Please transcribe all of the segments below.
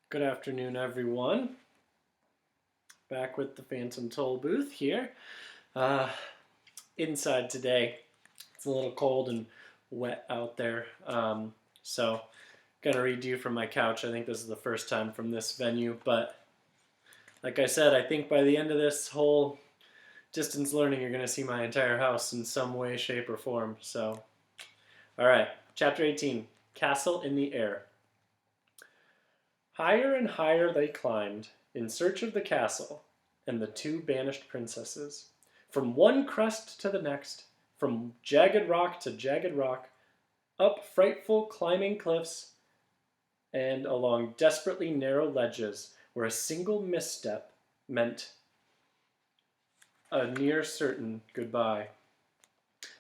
Good afternoon, everyone. Back with the Phantom Tollbooth here. Uh, Inside today. It's a little cold and wet out there. So, gonna read to you from my couch. I think this is the first time from this venue, but like I said, I think by the end of this whole distance learning, you're gonna see my entire house in some way, shape, or form. So, all right, Chapter 18, Castle in the Air. Higher and higher they climbed, in search of the castle and the two banished princesses. From one crest to the next, from jagged rock to jagged rock, up frightful climbing cliffs, and along desperately narrow ledges where a single misstep meant a near certain goodbye.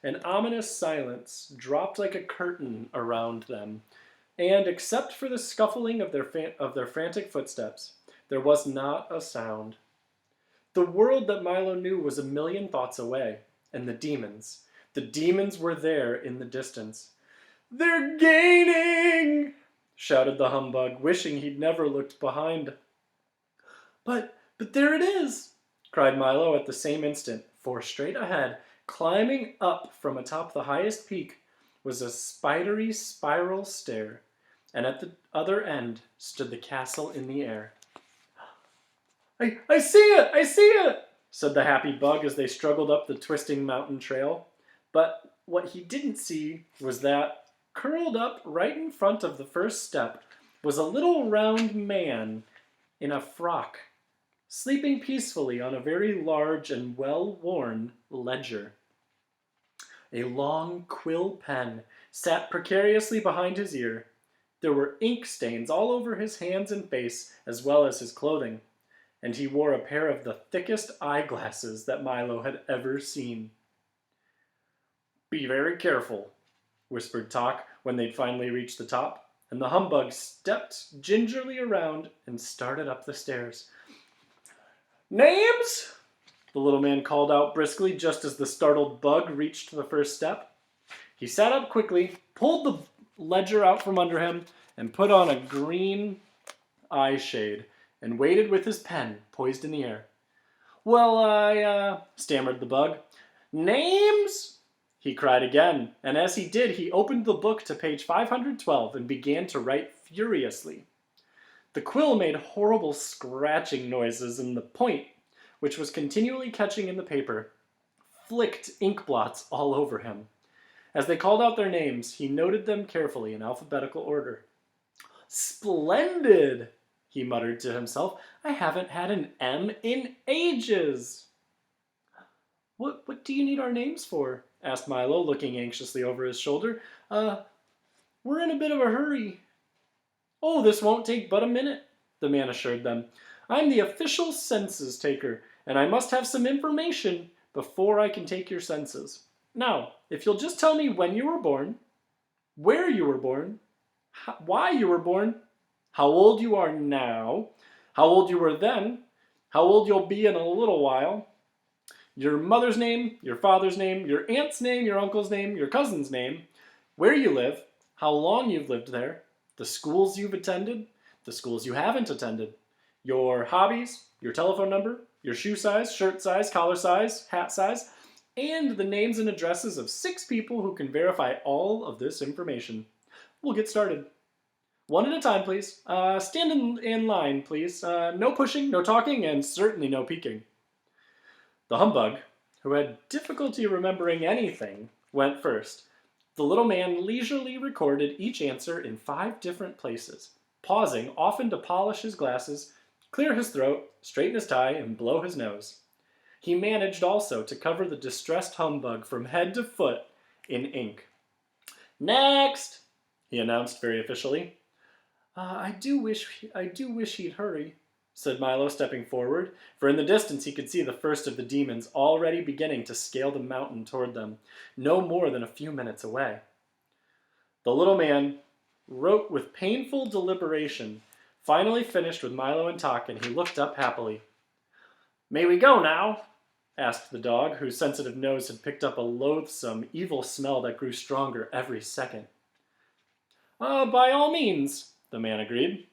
An ominous silence dropped like a curtain around them, and except for the scuffling of their frantic footsteps, there was not a sound. The world that Milo knew was a million thoughts away, and the demons were there in the distance. "They're gaining!" shouted the humbug, wishing he'd never looked behind. But there it is!" cried Milo at the same instant, for straight ahead, climbing up from atop the highest peak, was a spidery spiral stair, and at the other end stood the castle in the air. I see it! I see it! said the happy bug as they struggled up the twisting mountain trail. But what he didn't see was that, curled up right in front of the first step, was a little round man in a frock, sleeping peacefully on a very large and well-worn ledger. A long quill pen sat precariously behind his ear. There were ink stains all over his hands and face, as well as his clothing, and he wore a pair of the thickest eyeglasses that Milo had ever seen. "Be very careful," whispered Tok when they'd finally reached the top, and the humbug stepped gingerly around and started up the stairs. "Names?" the little man called out briskly just as the startled bug reached the first step. He sat up quickly, pulled the ledger out from under him, and put on a green eye shade, and waited with his pen poised in the air. "Well, stammered the bug. "Names?" he cried again, and as he did, he opened the book to page 512 and began to write furiously. The quill made horrible scratching noises, and the point, which was continually catching in the paper, flicked ink blots all over him. As they called out their names, he noted them carefully in alphabetical order. "Splendid!" he muttered to himself. "I haven't had an M in ages." What do you need our names for?" asked Milo, looking anxiously over his shoulder. We're in a bit of a hurry." "Oh, this won't take but a minute," the man assured them. "I'm the official Census Taker, and I must have some information before I can take your census. Now, if you'll just tell me when you were born, where you were born, why you were born, how old you are now, how old you were then, how old you'll be in a little while, your mother's name, your father's name, your aunt's name, your uncle's name, your cousin's name, where you live, how long you've lived there, the schools you've attended, the schools you haven't attended, your hobbies, your telephone number, your shoe size, shirt size, collar size, hat size, and the names and addresses of 6 people who can verify all of this information. We'll get started. One at a time, please. Stand in line, please. No pushing, no talking, and certainly no peeking." The humbug, who had difficulty remembering anything, went first. The little man leisurely recorded each answer in 5 different places, pausing often to polish his glasses, clear his throat, straighten his tie, and blow his nose. He managed also to cover the distressed humbug from head to foot in ink. "Next!" he announced very officially. I do wish he'd hurry," said Milo, stepping forward, for in the distance he could see the first of the demons already beginning to scale the mountain toward them, no more than a few minutes away. The little man wrote with painful deliberation, finally finished with Milo and Tok, and he looked up happily. "May we go now?" asked the dog, whose sensitive nose had picked up a loathsome, evil smell that grew stronger every second. "By all means," the man agreed.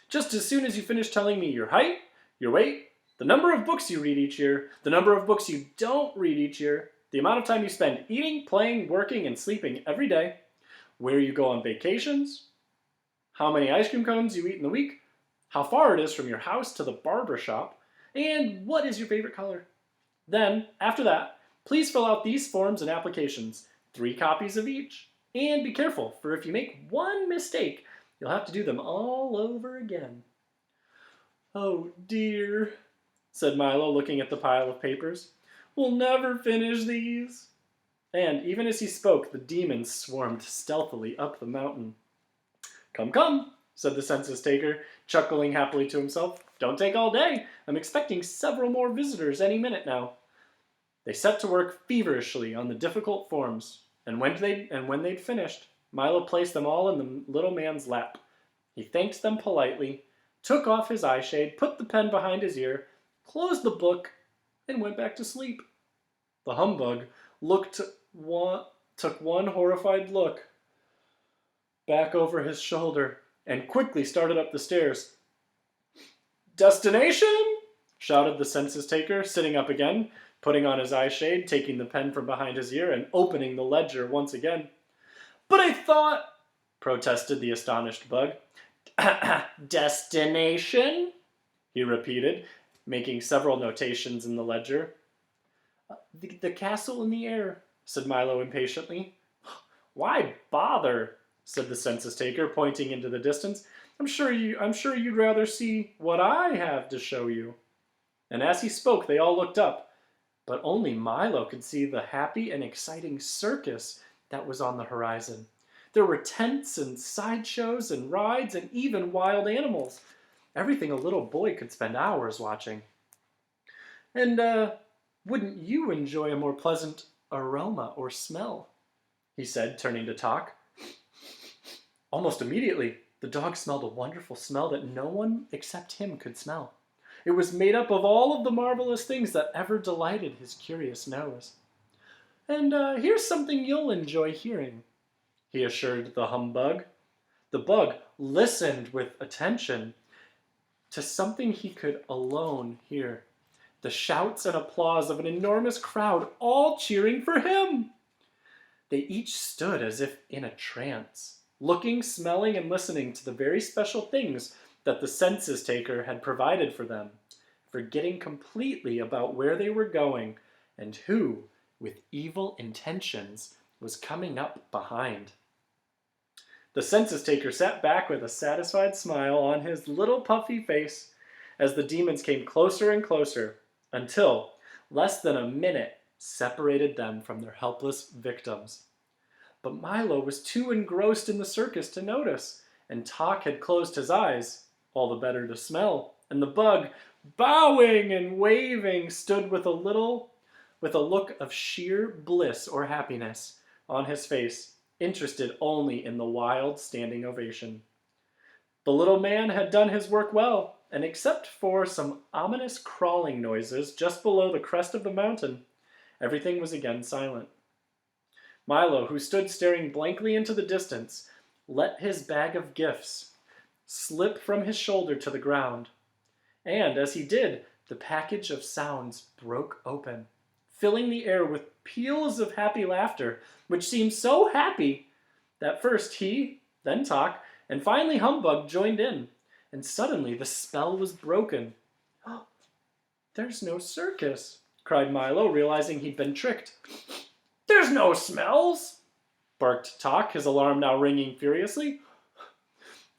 Just as soon as you finish telling me your height, your weight, the number of books you read each year, the number of books you don't read each year, the amount of time you spend eating, playing, working, and sleeping every day, where you go on vacations, how many ice cream cones you eat in the week, how far it is from your house to the barber shop, and what is your favorite color. Then, after that, please fill out these forms and applications, 3 copies of each. And be careful, for if you make one mistake, you'll have to do them all over again. Oh dear, said Milo, looking at the pile of papers. We'll never finish these. And even as he spoke, the demons swarmed stealthily up the mountain. Come, come, said the census taker, chuckling happily to himself. Don't take all day. I'm expecting several more visitors any minute now. They set to work feverishly on the difficult forms, and when they'd finished, Milo placed them all in the little man's lap. He thanked them politely, took off his eye shade, put the pen behind his ear, closed the book, and went back to sleep. The humbug took one horrified look back over his shoulder and quickly started up the stairs. Destination? Shouted the census taker, sitting up again, putting on his eye shade, taking the pen from behind his ear, and opening the ledger once again. But I thought, protested the astonished bug. Destination? He repeated, making several notations in the ledger. The castle in the air, said Milo impatiently. Why bother? Said the census taker, pointing into the distance. I'm sure you'd rather see what I have to show you. And as he spoke, they all looked up, but only Milo could see the happy and exciting circus that was on the horizon. There were tents and sideshows and rides and even wild animals. Everything a little boy could spend hours watching. And wouldn't you enjoy a more pleasant aroma or smell? He said, turning to Talk. Almost immediately, the dog smelled a wonderful smell that no one except him could smell. It was made up of all of the marvelous things that ever delighted his curious nose. And here's something you'll enjoy hearing, he assured the humbug. The bug listened with attention to something he could alone hear. The shouts and applause of an enormous crowd, all cheering for him. They each stood as if in a trance, looking, smelling, and listening to the very special things that the census taker had provided for them, forgetting completely about where they were going and who, with evil intentions, was coming up behind. The census taker sat back with a satisfied smile on his little puffy face as the demons came closer and closer, until less than a minute separated them from their helpless victims. But Milo was too engrossed in the circus to notice, and Talk had closed his eyes, all the better to smell, and the bug, bowing and waving, stood with a look of sheer bliss or happiness on his face, interested only in the wild standing ovation. The little man had done his work well, and except for some ominous crawling noises just below the crest of the mountain, everything was again silent. Milo, who stood staring blankly into the distance, let his bag of gifts slip from his shoulder to the ground. And as he did, the package of sounds broke open, filling the air with peals of happy laughter, which seemed so happy that first he, then Talk, and finally Humbug joined in, and suddenly the spell was broken. Oh, there's no circus, cried Milo, realizing he'd been tricked. There's no smells, barked Talk, his alarm now ringing furiously.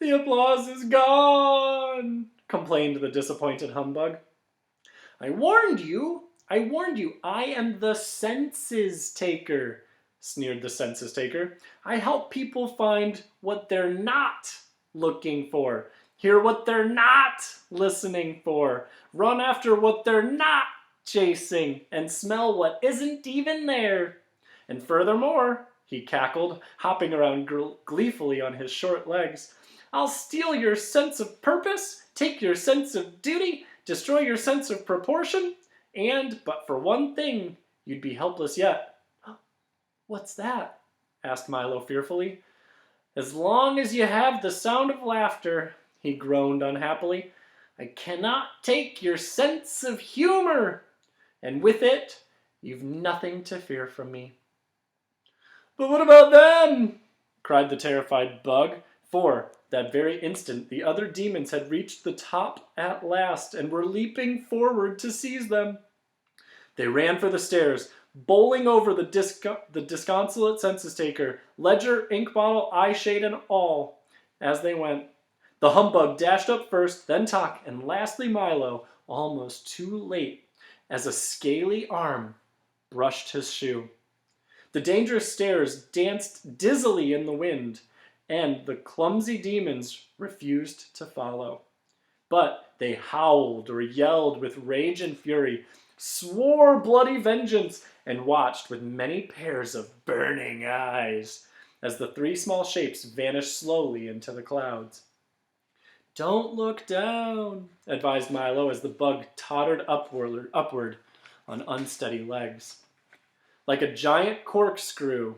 The applause is gone, complained the disappointed Humbug. I warned you, I am the census taker, sneered the census taker. I help people find what they're not looking for, hear what they're not listening for, run after what they're not chasing, and smell what isn't even there. And furthermore, he cackled, hopping around gleefully on his short legs, I'll steal your sense of purpose, take your sense of duty, destroy your sense of proportion, and, but for one thing, you'd be helpless yet. What's that? Asked Milo fearfully. As long as you have the sound of laughter, he groaned unhappily. I cannot take your sense of humor, and with it, you've nothing to fear from me. But what about them? Cried the terrified bug, for that very instant the other demons had reached the top at last and were leaping forward to seize them. They ran for the stairs, bowling over the disconsolate census taker, ledger, ink bottle, eye shade, and all. As they went, the humbug dashed up first, then Tok, and lastly Milo, almost too late, as a scaly arm brushed his shoe. The dangerous stairs danced dizzily in the wind, and the clumsy demons refused to follow. But they howled or yelled with rage and fury, swore bloody vengeance, and watched with many pairs of burning eyes as the three small shapes vanished slowly into the clouds. Don't look down, advised Milo as the bug tottered upward on unsteady legs. Like a giant corkscrew,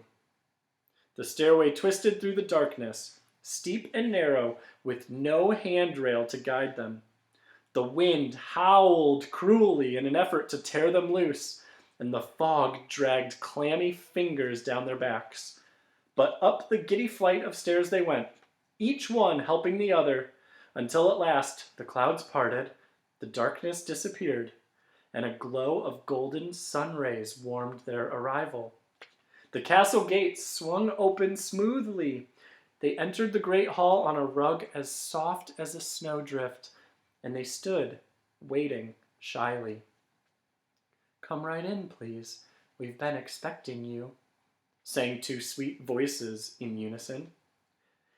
the stairway twisted through the darkness, steep and narrow, with no handrail to guide them. The wind howled cruelly in an effort to tear them loose, and the fog dragged clammy fingers down their backs. But up the giddy flight of stairs they went, each one helping the other, until at last the clouds parted, the darkness disappeared, and a glow of golden sun rays warmed their arrival. The castle gates swung open smoothly. They entered the great hall on a rug as soft as a snowdrift, and they stood, waiting shyly. Come right in, please. We've been expecting you, sang two sweet voices in unison.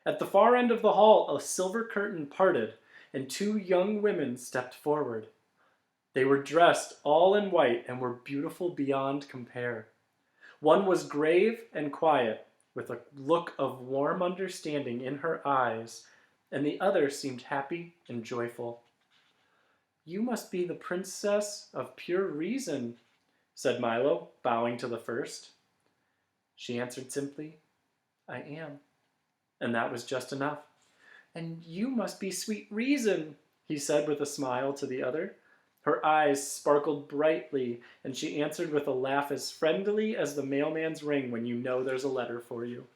At the far end of the hall, a silver curtain parted, and two young women stepped forward. They were dressed all in white and were beautiful beyond compare. One was grave and quiet, with a look of warm understanding in her eyes, and the other seemed happy and joyful. You must be the princess of pure reason, said Milo, bowing to the first. She answered simply, I am. And that was just enough. And you must be sweet reason, he said with a smile to the other. Her eyes sparkled brightly, and she answered with a laugh as friendly as the mailman's ring when you know there's a letter for you.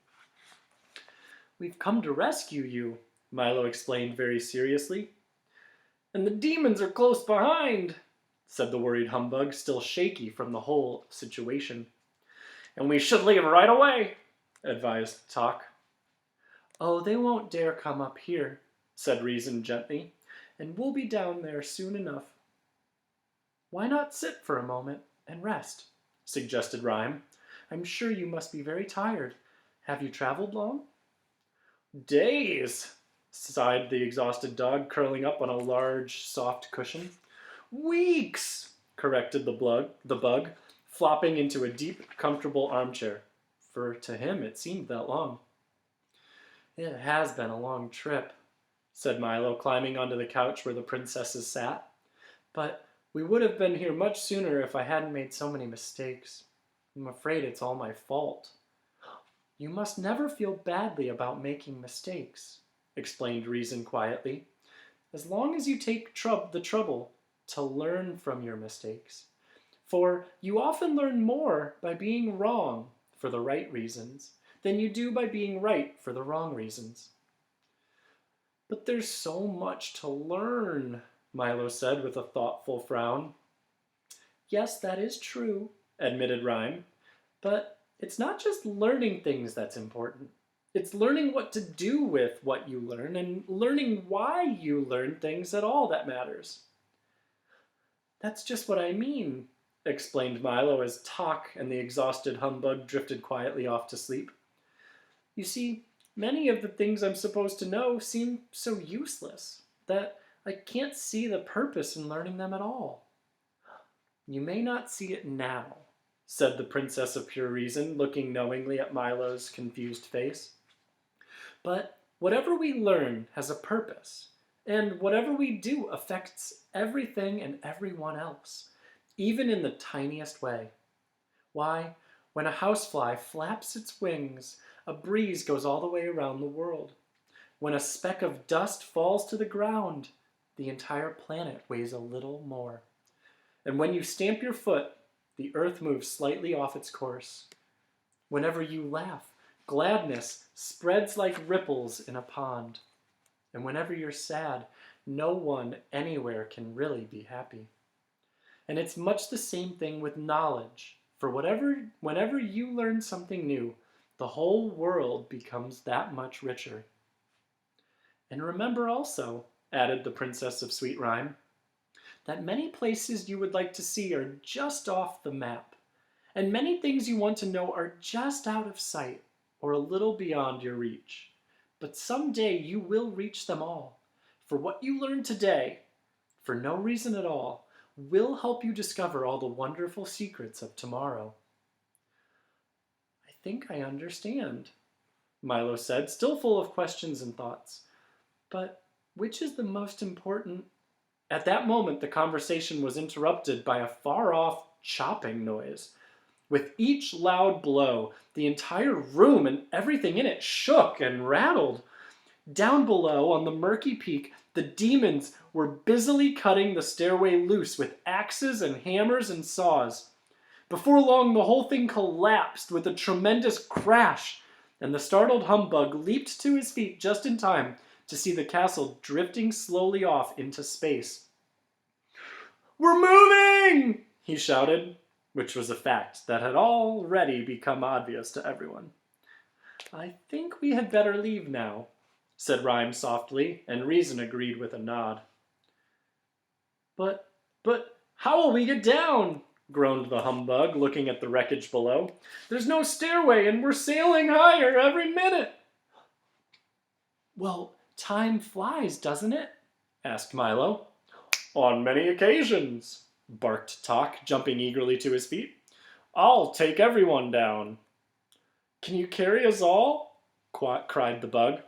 We've come to rescue you, Milo explained very seriously. And the demons are close behind, said the worried humbug, still shaky from the whole situation. And we should leave right away, advised Tok. Oh, they won't dare come up here, said Reason gently, and we'll be down there soon enough. Why not sit for a moment and rest, suggested Rhyme. I'm sure you must be very tired. Have you traveled long? Days, sighed the exhausted dog, curling up on a large, soft cushion. Weeks, corrected the bug, flopping into a deep, comfortable armchair, for to him it seemed that long. It has been a long trip, said Milo, climbing onto the couch where the princesses sat. But we would have been here much sooner if I hadn't made so many mistakes. I'm afraid it's all my fault. You must never feel badly about making mistakes, explained Reason quietly, as long as you take the trouble to learn from your mistakes. For you often learn more by being wrong for the right reasons than you do by being right for the wrong reasons. But there's so much to learn, Milo said with a thoughtful frown. Yes, that is true, admitted Rhyme, but it's not just learning things that's important. It's learning what to do with what you learn and learning why you learn things at all that matters. That's just what I mean, explained Milo as Tok and the exhausted humbug drifted quietly off to sleep. You see, many of the things I'm supposed to know seem so useless that I can't see the purpose in learning them at all. You may not see it now, said the Princess of Pure Reason, looking knowingly at Milo's confused face. But whatever we learn has a purpose, and whatever we do affects everything and everyone else, even in the tiniest way. Why, when a housefly flaps its wings, a breeze goes all the way around the world. When a speck of dust falls to the ground, the entire planet weighs a little more. And when you stamp your foot, the earth moves slightly off its course. Whenever you laugh, gladness spreads like ripples in a pond. And whenever you're sad, no one anywhere can really be happy. And it's much the same thing with knowledge. For whenever you learn something new, the whole world becomes that much richer. And remember also, added the Princess of Sweet Rhyme, that many places you would like to see are just off the map, and many things you want to know are just out of sight or a little beyond your reach. But someday you will reach them all, for what you learn today, for no reason at all, will help you discover all the wonderful secrets of tomorrow. I think I understand, Milo said, still full of questions and thoughts. But which is the most important? At that moment, the conversation was interrupted by a far-off chopping noise. With each loud blow, the entire room and everything in it shook and rattled. Down below, on the murky peak, the demons were busily cutting the stairway loose with axes and hammers and saws. Before long, the whole thing collapsed with a tremendous crash, and the startled humbug leaped to his feet just in time to see the castle drifting slowly off into space. "We're moving!" he shouted, which was a fact that had already become obvious to everyone. "I think we had better leave now," said Rhyme softly, and Reason agreed with a nod. But how will we get down?" groaned the humbug, looking at the wreckage below. "There's no stairway, and we're sailing higher every minute." "Well, time flies, doesn't it?" asked Milo. "On many occasions," barked Talk, jumping eagerly to his feet. "I'll take everyone down." "Can you carry us all?" cried the bug.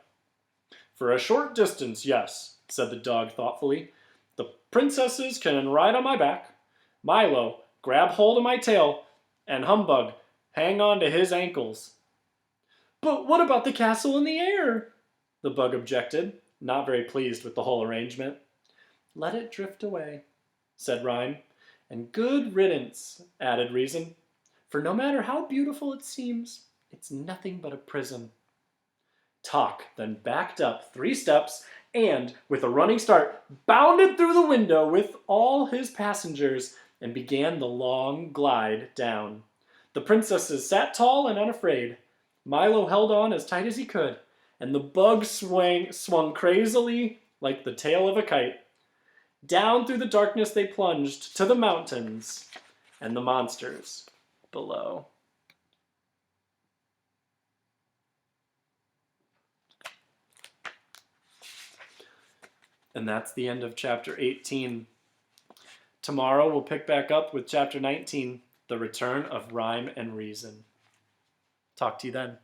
"For a short distance, yes," said the dog thoughtfully. "The princesses can ride on my back. Milo, grab hold of my tail, and Humbug, hang on to his ankles." "But what about the castle in the air?" the bug objected, not very pleased with the whole arrangement. "Let it drift away," said Rhyme. "And good riddance," added Reason. "For no matter how beautiful it seems, it's nothing but a prison." Talk then backed up 3 steps and, with a running start, bounded through the window with all his passengers and began the long glide down. The princesses sat tall and unafraid. Milo held on as tight as he could, and the bug swung crazily like the tail of a kite. Down through the darkness they plunged to the mountains and the monsters below. And that's the end of chapter 18. Tomorrow we'll pick back up with chapter 19, The Return of Rhyme and Reason. Talk to you then.